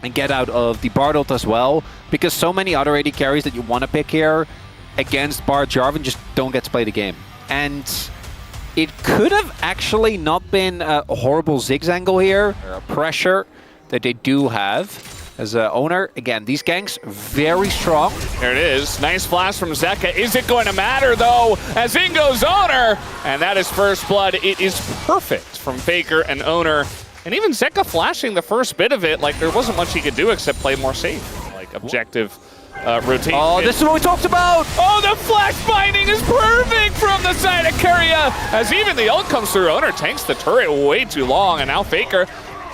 and get out of the Bard ult as well, because so many other AD carries that you want to pick here against Bard Jarvan just don't get to play the game. And it could have actually not been a horrible Ziggs angle here. Pressure that they do have. As an owner, again, these ganks very strong. There it is. Nice flash from Zeka. Is it going to matter, though, as in goes Owner? And that is first blood. It is perfect from Faker and Owner. And even Zeka flashing the first bit of it, like there wasn't much he could do except play more safe. Like objective rotation. Oh, this is what we talked about! Oh, the flash binding is perfect from the side of Keria. As even the ult comes through, Owner tanks the turret way too long, and now Faker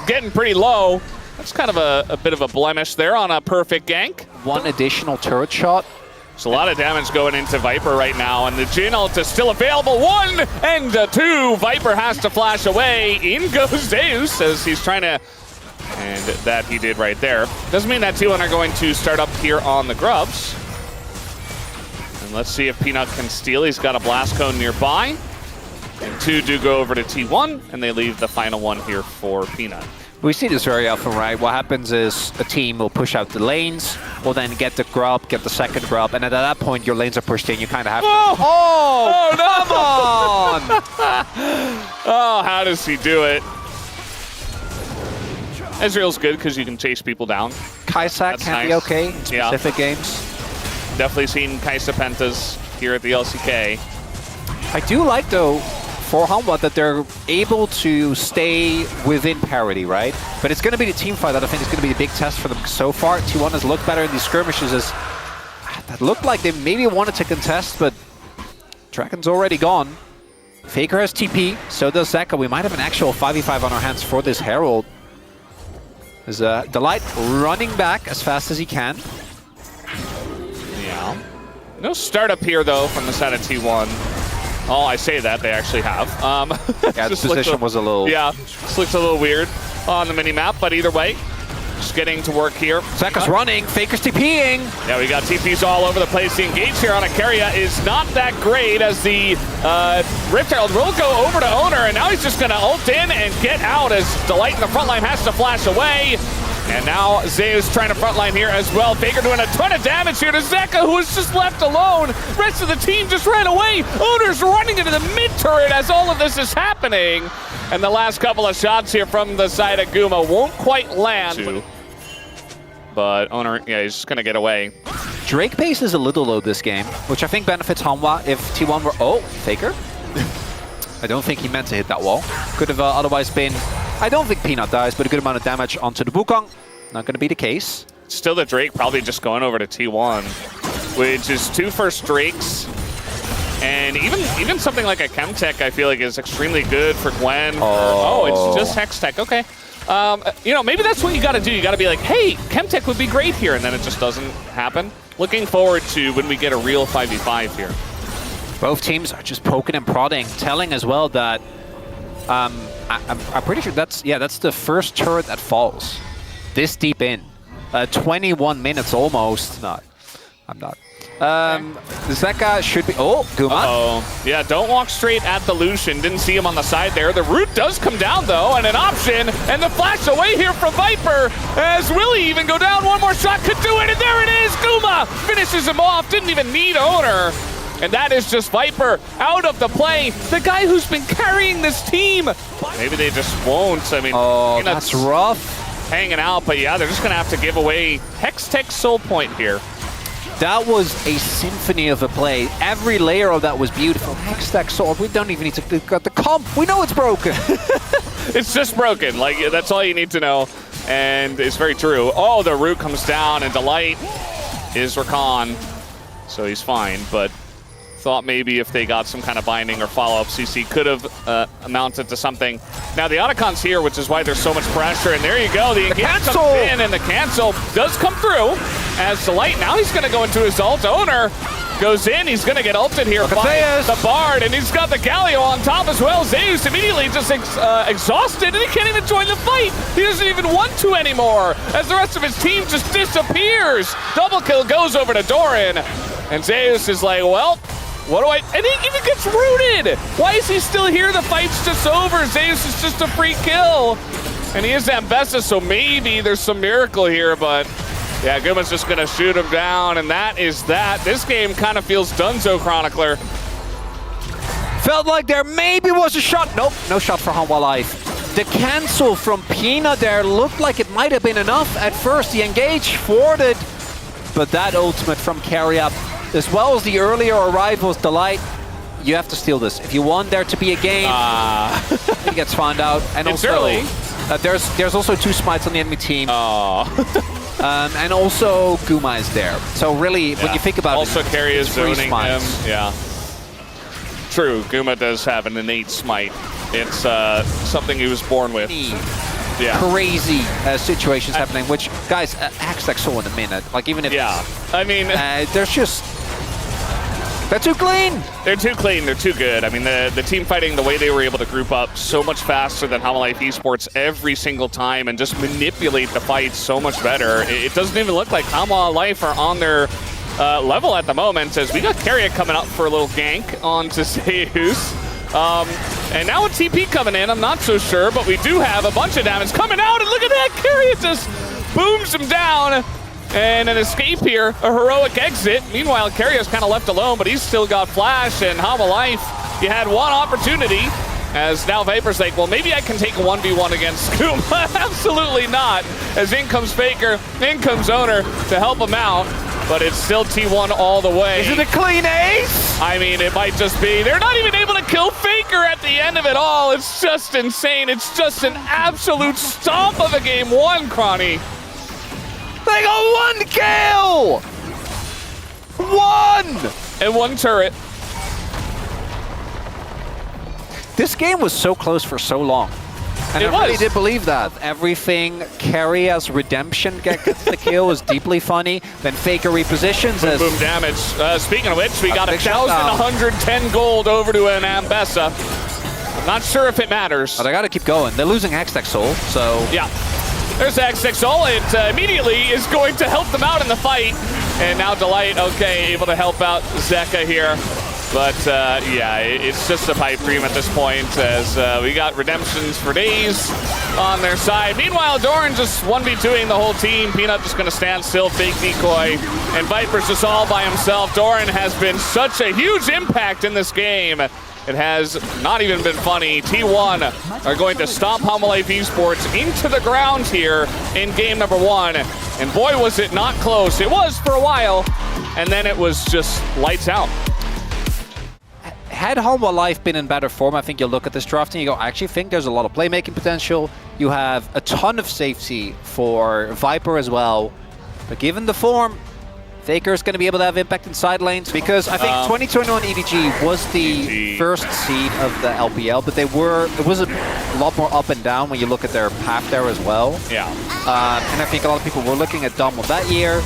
getting pretty low. That's kind of a bit of a blemish there on a perfect gank. One additional turret shot. There's a lot of damage going into Viper right now, and the Jhin ult is still available. 1 and 2. Viper has to flash away. In goes Zeus as he's trying to, and that he did right there. Doesn't mean that T1 are going to start up here on the Grubs. And let's see if Peanut can steal. He's got a blast cone nearby. And 2 do go over to T1, and they leave the final one here for Peanut. We see this very often, right? What happens is a team will push out the lanes, will then get the grub, get the second grub, and at that point your lanes are pushed in. You kind of have to... Oh, come on! Oh, how does he do it? Ezreal's good because you can chase people down. Kai'Sa can be okay in specific games. Definitely seen Kai'Sa pentas here at the LCK. I do like, though, for Hanwha that they're able to stay within parity, right? But it's going to be the team fight that I think is going to be the big test for them so far. T1 has looked better in these skirmishes. That looked like they maybe wanted to contest, but Dragon's already gone. Faker has TP, so does Zeka. We might have an actual 5v5 on our hands for this Herald. There's Delight running back as fast as he can. Yeah. No startup here, though, from the side of T1. Oh, I say that, they actually have. Yeah, the position was a little... Yeah, this looks a little weird on the mini-map, but either way, just getting to work here. Zeka's running, Faker's TPing! Yeah, we got TPs all over the place. The engage here on a Keria is not that great as the Rift Herald will go over to Owner, and now he's just going to ult in and get out as Delight in the front line has to flash away. And now Zeus trying to frontline here as well. Faker doing a ton of damage here to Zeka, who is just left alone. Rest of the team just ran away. Owner's running into the mid-turret as all of this is happening. And the last couple of shots here from the side of Guma won't quite land. But Owner, yeah, he's just going to get away. Drake pace is a little low this game, which I think benefits Hanwha if T1 were... Oh, Faker? I don't think he meant to hit that wall. Could have otherwise been... I don't think Peanut dies, but a good amount of damage onto the Wukong. Not going to be the case. Still the Drake probably just going over to T1, which is 2 first Drakes. And even something like a Chemtech I feel like is extremely good for Gwen. Oh, it's just Hextech. Okay. You know, maybe that's what you got to do. You got to be like, hey, Chemtech would be great here, and then it just doesn't happen. Looking forward to when we get a real 5v5 here. Both teams are just poking and prodding, telling as well that I'm pretty sure that's the first turret that falls this deep in. 21 minutes almost. No, I'm not. Zeka should be... Oh, Guma. Uh-oh. Yeah, don't walk straight at the Lucian. Didn't see him on the side there. The root does come down, though, and an option. And the flash away here from Viper. As Willie even go down. One more shot could do it, and there it is. Guma finishes him off. Didn't even need Owner. And that is just Viper out of the play. The guy who's been carrying this team. Maybe they just won't. I mean, oh, that's rough. Hanging out, but yeah, they're just going to have to give away Hextech Soul Point here. That was a symphony of a play. Every layer of that was beautiful. Hextech Soul, we don't even need to got the comp. We know it's broken. It's just broken. Like, that's all you need to know. And it's very true. Oh, the root comes down, and Delight is Rakan. So he's fine, but thought maybe if they got some kind of binding or follow-up CC could have amounted to something. Now the Otacon's here, which is why there's so much pressure, and there you go, the engage comes in, and the cancel does come through as Delight. Now he's going to go into his ult. Owner goes in, he's going to get ulted here by the Bard, and he's got the Galio on top as well. Zeus immediately just exhausted, and he can't even join the fight. He doesn't even want to anymore, as the rest of his team just disappears. Double kill goes over to Doran, and Zeus is like, well, what do I... And he even gets rooted! Why is he still here? The fight's just over. Zeus is just a free kill. And he is Ambessa, so maybe there's some miracle here, but yeah, Guma's just gonna shoot him down, and that is that. This game kind of feels donezo, Chronicler. Felt like there maybe was a shot. Nope, no shot for Hanwha Life. The cancel from Peanut there looked like it might have been enough at first. The engage thwarted, but that ultimate from Carry-Up, as well as the earlier arrivals, Delight, you have to steal this. If you want there to be a game, he gets found out. And it's also, early. There's also 2 smites on the enemy team. Oh. And also Guma is there. So really, when you think about also it, Carry is zoning him. smites. Yeah. True, Guma does have an innate smite. It's something he was born with. Yeah. Crazy situations happening, which, guys, Hextech saw in a minute. Like, even if... Yeah, I mean... there's just... They're too clean! They're too clean, they're too good. I mean, the team fighting, the way they were able to group up so much faster than Hanwha Life Esports every single time and just manipulate the fight so much better. It doesn't even look like Hanwha Life are on their level at the moment, as we got Carrier coming up for a little gank onto Zeus. And now with TP coming in, I'm not so sure, but we do have a bunch of damage coming out, and look at that, Carrier just booms him down. And an escape here, a heroic exit. Meanwhile, Carrier's kind of left alone, but he's still got Flash, and Hanwha Life, you had one opportunity, as now Viper's like, well, maybe I can take a 1v1 against Guma. Absolutely not, as in comes Faker, in comes Owner to help him out, but it's still T1 all the way. Is it a clean ace? I mean, it might just be. They're not even able to kill Faker at the end of it all. It's just insane. It's just an absolute stomp of a game 1, Cronny. They got 1 kill! 1! And 1 turret. This game was so close for so long. And I really did believe that. Everything Carry as redemption gets the kill was deeply funny. Then Faker repositions as... Boom damage. Speaking of which, we got 1,110 gold over to an Ambessa. I'm not sure if it matters. But they gotta keep going. They're losing Hextech Soul, so... Yeah. There's X6 Soul. It immediately is going to help them out in the fight. And now Delight, okay, able to help out Zeka here. But yeah, it's just a pipe dream at this point, as we got redemptions for days on their side. Meanwhile, Doran just 1v2ing the whole team. Peanut just going to stand still, fake decoy. And Viper's just all by himself. Doran has been such a huge impact in this game. It has not even been funny. T1 are going to stomp Hanwha Life Esports into the ground here in game number 1. And boy, was it not close. It was for a while, and then it was just lights out. Had Hanwha Life been in better form, I think you'll look at this draft and you go, I actually think there's a lot of playmaking potential. You have a ton of safety for Viper as well. But given the form, Faker's going to be able to have impact in side lanes, because I think 2021 EDG was the first seed of the LPL, but it was a lot more up and down when you look at their path there as well. Yeah. And I think a lot of people were looking at Dom of that year.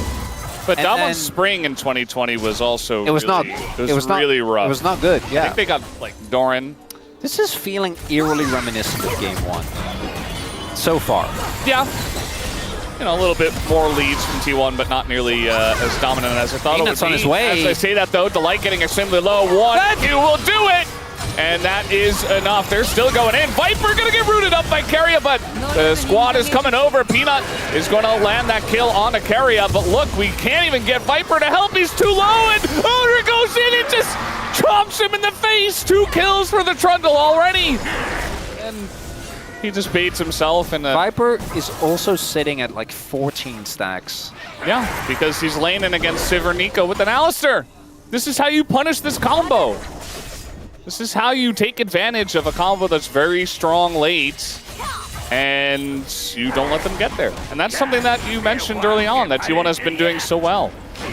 But Damon's spring in 2020 was also really rough. It was not good, yeah. I think they got, like, Doran. This is feeling eerily reminiscent of game 1. So far. Yeah. You know, a little bit more leads from T1, but not nearly as dominant as I thought it would be. On his way. As I say that, though, Delight getting extremely low. 1-2 will do it! And that is enough. They're still going in. Viper gonna get rooted up by Carrier, but the squad is coming over. Peanut is gonna land that kill on the Carrier, but look, we can't even get Viper to help. He's too low, and Owner goes in and just chomps him in the face. 2 kills for the Trundle already. And he just baits himself. And Viper is also sitting at like 14 stacks. Yeah, because he's laning against Sivir Nico with an Alistair. This is how you punish this combo. This is how you take advantage of a combo that's very strong late, and you don't let them get there. And that's something that you mentioned early on that T1 has been doing so well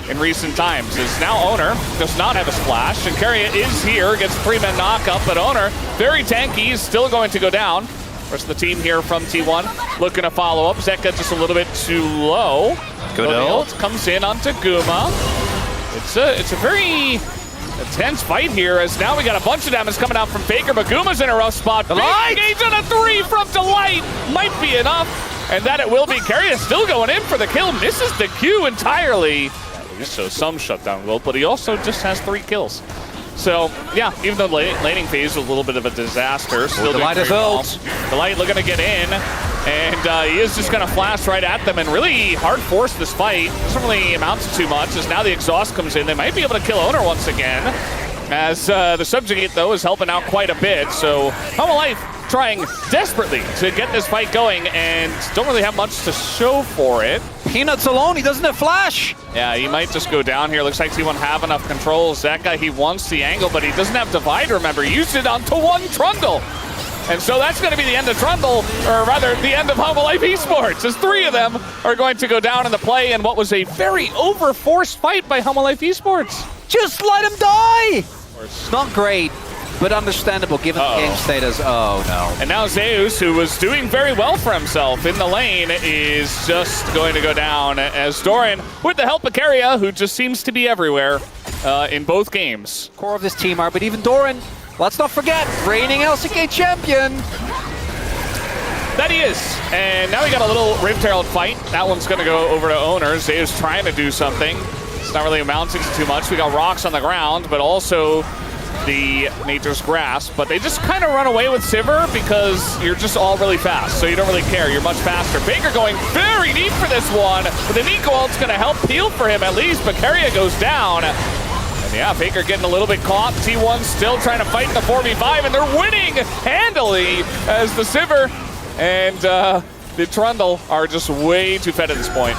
in recent times. Is now Owner does not have a splash, and Carrier is here, gets 3-man knockup, but Owner, very tanky, is still going to go down. Rest of the team here from T1 looking to follow up. Zeka just a little bit too low. Good ult. Comes in onto Guma. It's a very intense fight here, as now we got a bunch of damage coming out from Faker, but Guma's in a rough spot. Big engage on a 3 from Delight. Might be enough, and that it will be. Carrier still going in for the kill. Misses the Q entirely. So some shutdown will, but he also just has 3 kills. So, yeah, even though laning phase was a little bit of a disaster, still Delight is ult. Delight looking to get in. And he is just going to flash right at them and really hard force this fight. Doesn't really amount to too much, as now the exhaust comes in. They might be able to kill Owner once again, as the subjugate, though, is helping out quite a bit. So Hanwha Life trying desperately to get this fight going and don't really have much to show for it. Peanuts alone, he doesn't have flash. Yeah, he might just go down here. Looks like T1 have enough controls. That guy, he wants the angle, but he doesn't have divide, remember. He used it onto one Trundle. And so that's going to be the end of Trundle, or rather the end of Hanwha Life Esports, as 3 of them are going to go down in the play in what was a very over-forced fight by Hanwha Life Esports. Just let him die! Not great, but understandable given the game status. Oh no. And now Zeus, who was doing very well for himself in the lane, is just going to go down, as Doran, with the help of Keria, who just seems to be everywhere in both games. Core of this team are, but even Doran, let's not forget, reigning LCK champion. That he is. And now we got a little Rift Herald fight. That one's going to go over to Owner. Zeus trying to do something. It's not really amounting to too much. We got rocks on the ground, but also the Nature's Grasp. But they just kind of run away with Sivir because you're just all really fast, so you don't really care. You're much faster. Faker going very deep for this one, but the Nico ult's going to help peel for him at least, but Keria goes down. And yeah, Faker getting a little bit caught. T1 still trying to fight in the 4v5, and they're winning handily as the Sivir and the Trundle are just way too fed at this point.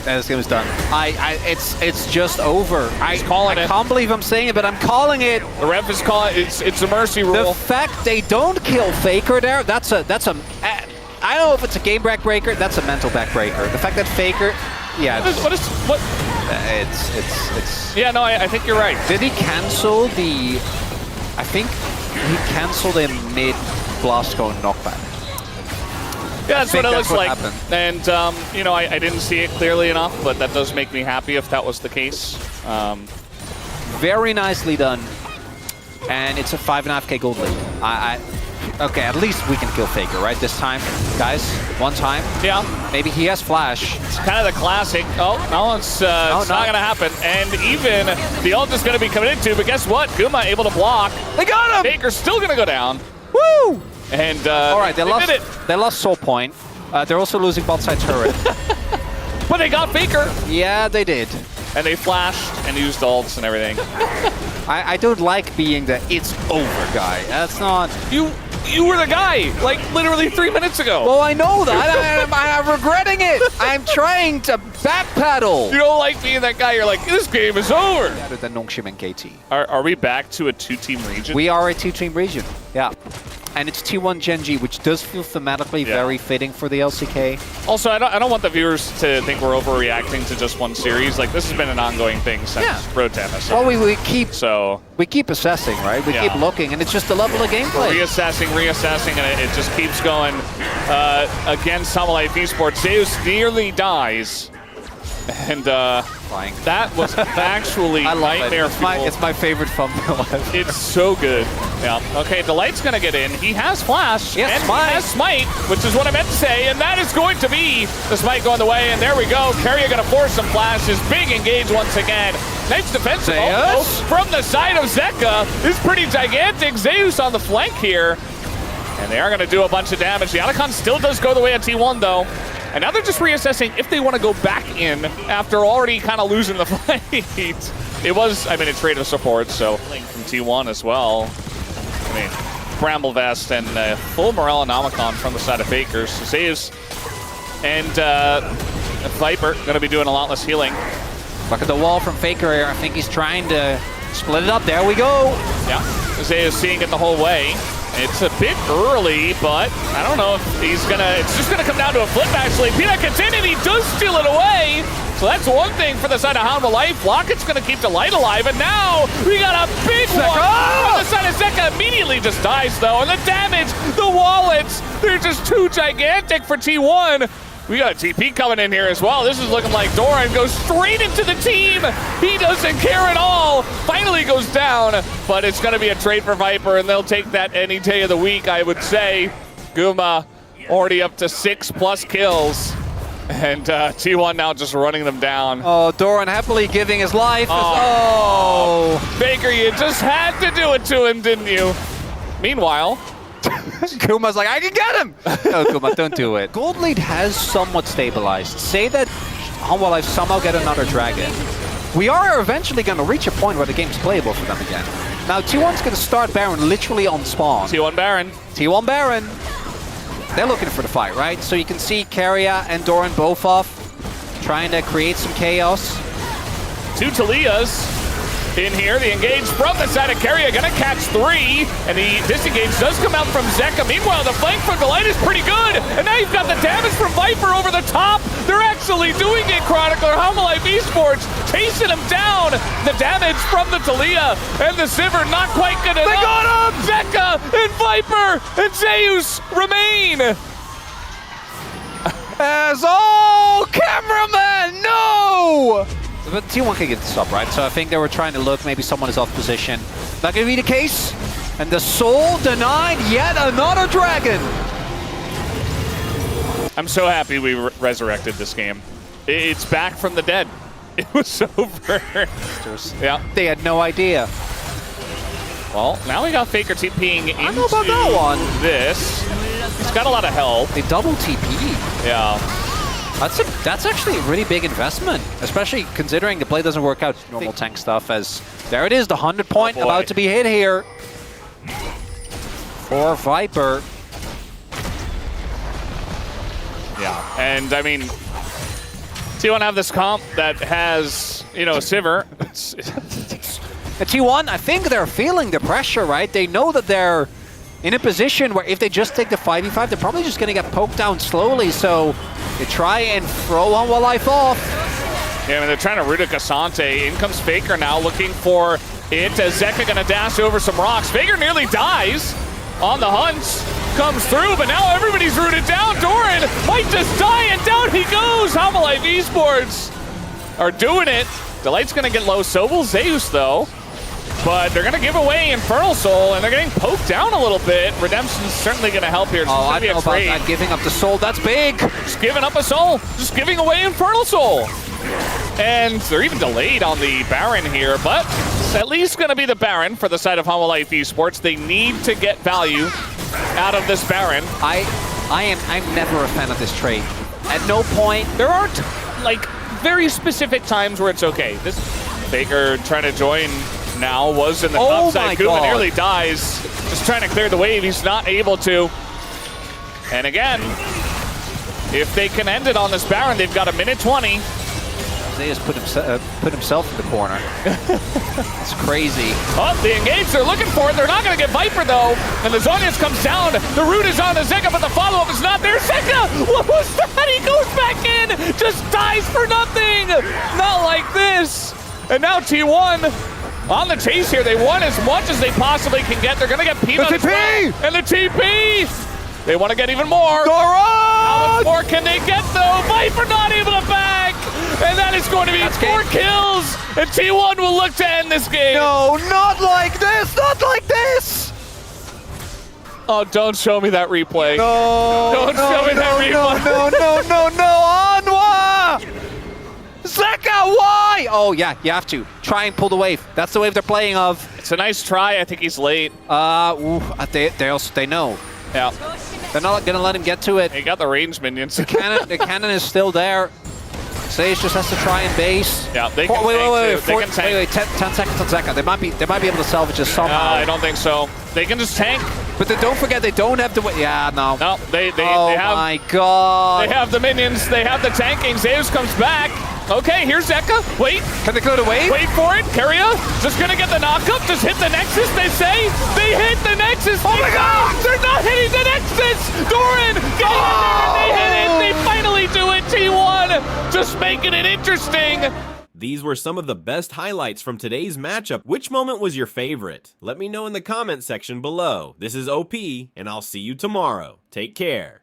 And this game is done. It's just over. He's calling it. I can't believe I'm saying it, but I'm calling it. The ref is calling it. It's a mercy rule. The fact they don't kill Faker there, that's a. I don't know if it's a game backbreaker. That's a mental backbreaker. The fact that Faker, yeah. What? It's. Yeah, no, I think you're right. Did he cancel the? I think he canceled a mid blast cone knockback. Yeah, that's what it looks like. Happened. And, you know, I didn't see it clearly enough, but that does make me happy if that was the case. Very nicely done. And it's a 5.5k gold lead. Okay, at least we can kill Faker, right? This time, guys, one time. Yeah. Maybe he has flash. It's kind of the classic. Oh, no, it's not going to happen. And even the ult is going to be committed to, but guess what? Guma able to block. They got him! Faker's still going to go down. Woo! And all right, they did it. lost Soul Point. They're also losing bot side turret. But they got Faker. Yeah, they did. And they flashed and used ults and everything. I don't like being the it's over guy. That's not... You were the guy, like, literally 3 minutes ago. Well, I know that. I'm regretting it. I'm trying to backpedal. You don't like being that guy. You're like, this game is over. Better than Nongshim and KT. Are we back to a 2-team region? We are a 2-team region, yeah. And it's T1 Genji, which does feel thematically very fitting for the LCK. Also, I don't want the viewers to think we're overreacting to just one series. Like, this has been an ongoing thing since Pro Tennis. Well, we keep assessing, right? We keep looking, and it's just the level of gameplay. Reassessing, and it just keeps going. Against Hanwha Life Esports, Zeus nearly dies. And that was actually nightmare fuel. It's my favorite thumbnail ever. It's so good. Yeah. Okay, Delight's going to get in. He has Flash. Yes, and he has Smite, which is what I meant to say. And that is going to be the Smite going the way. And there we go. Keria going to force some flashes. Big engage once again. Nice defensive ult from the side of Zeka. Is pretty gigantic. Zeus on the flank here. And they are going to do a bunch of damage. The Otacon still does go the way of T1, though. And now they're just reassessing if they want to go back in after already kind of losing the fight. It was, I mean, a trade of support, so from T1 as well. I mean, Bramble Vest and full Morale Anomicon from the side of Faker. So Zeus and Viper going to be doing a lot less healing. Look at the wall from Faker here. I think he's trying to split it up. There we go. Yeah, Zeus seeing it the whole way. It's a bit early, but I don't know if he's gonna, it's just gonna come down to a flip actually. Peanut gets in and he does steal it away. So that's one thing for the side of Hanwha Life. Locket's gonna keep Delight alive, and now we got a big one on the side of Zeka. Immediately just dies though, and the damage, the wallets, they're just too gigantic for T1. We got a TP coming in here as well. This is looking like Doran goes straight into the team. He doesn't care at all. Finally goes down, but it's going to be a trade for Viper, and they'll take that any day of the week, I would say. Guma already up to 6+ kills, and T1 now just running them down. Oh, Doran happily giving his life. Baker, you just had to do it to him, didn't you? Meanwhile, Kuma's like, I can get him! No, Kuma, don't do it. Gold lead has somewhat stabilized. Say that Hanwha Life somehow get another dragon. We are eventually going to reach a point where the game's playable for them again. Now, T1's going to start Baron literally on spawn. T1 Baron. T1 Baron. They're looking for the fight, right? So you can see Keria and Doran both off, trying to create some chaos. 2 Talias in here. The engage from the side of Keria, gonna catch 3, and the disengage does come out from Zeka. Meanwhile, the flank from Delight is pretty good, and now you've got the damage from Viper over the top. They're actually doing it, Chronicler. Hanwha Life Esports chasing him down. The damage from the Talia and the Sivir not quite good enough. They got him! Zeka and Viper and Zeus remain. As all cameraman, no! But T1 can get this up, right? So I think they were trying to look, maybe someone is off position. Not gonna be the case. And the Soul denied yet another dragon. I'm so happy we resurrected this game. It's back from the dead. It was over. Yeah. They had no idea. Well, now we got Faker TPing into I don't know about that one. This. He's got a lot of help. They double TP. Yeah. That's actually a really big investment, especially considering the play doesn't work out normal tank stuff. As there it is, the 100 point about to be hit here for Viper. Yeah, and I mean, T1 have this comp that has, you know, Sivir. The T1, I think they're feeling the pressure, right? They know that they're in a position where if they just take the 5v5, they're probably just going to get poked down slowly, so they try and throw Hanwha Life off. Yeah, I mean, they're trying to root a Cassante. In comes Faker now, looking for it. As Zeka going to dash over some rocks. Faker nearly dies on the hunt. Comes through, but now everybody's rooted down. Doran might just die, and down he goes. Hanwha Life Esports are doing it. Delight's going to get low. So will Zeus, though. But they're going to give away Infernal Soul, and they're getting poked down a little bit. Redemption's certainly going to help here. Oh, I don't know about that. Giving up the soul, that's big. Just giving up a soul. Just giving away Infernal Soul. And they're even delayed on the Baron here, but it's at least going to be the Baron for the side of Hanwha Life Esports. They need to get value out of this Baron. I'm never a fan of this trade. At no point. There aren't, like, very specific times where it's okay. This Faker trying to join now was in the top side. Kuma nearly dies. Just trying to clear the wave. He's not able to. And again, if they can end it on this Baron, they've got a minute 20. Zeus put himself in the corner. It's crazy. Oh, the engage, they're looking for it. They're not going to get Viper, though. And the Zhonya's comes down. The root is on the Zeka, but the follow-up is not there. Zeka, what was that? He goes back in. Just dies for nothing. Not like this. And now T1 on the chase here. They want as much as they possibly can get.Ey're going to get Peanut the TP! And the TP! They want to get even more. Doran! How much more can they get, though? Viper not able to back! And that is going to be 4 kills! And T1 will look to end this game. No, not like this! Not like this! Oh, don't show me that replay. No! Don't show me that replay. No! Hanwha! Zeka, why? Oh, yeah, you have to. Try and pull the wave. That's the wave they're playing of. It's a nice try. I think he's late. They know. Yeah. They're not going to let him get to it. He got the range minions. The cannon is still there. Sage just has to try and base. Yeah, they can tank. 10 seconds on Zeka. They might be able to salvage this somehow. I don't think so. They can just tank. But then don't forget, they don't have to wait. Yeah, no. No, they have. Oh my god. They have the minions. They have the tanking. Zeus comes back. Okay, here's Zeka. Wait. Can they clear the wave? Wait for it. Keria just gonna get the knockup. Just hit the Nexus, they say. They hit the Nexus. Oh my god! They're not hitting the Nexus! Doran getting in there and they hit it. They finally do it, T1. Just making it interesting. These were some of the best highlights from today's matchup. Which moment was your favorite? Let me know in the comment section below. This is OP, and I'll see you tomorrow. Take care.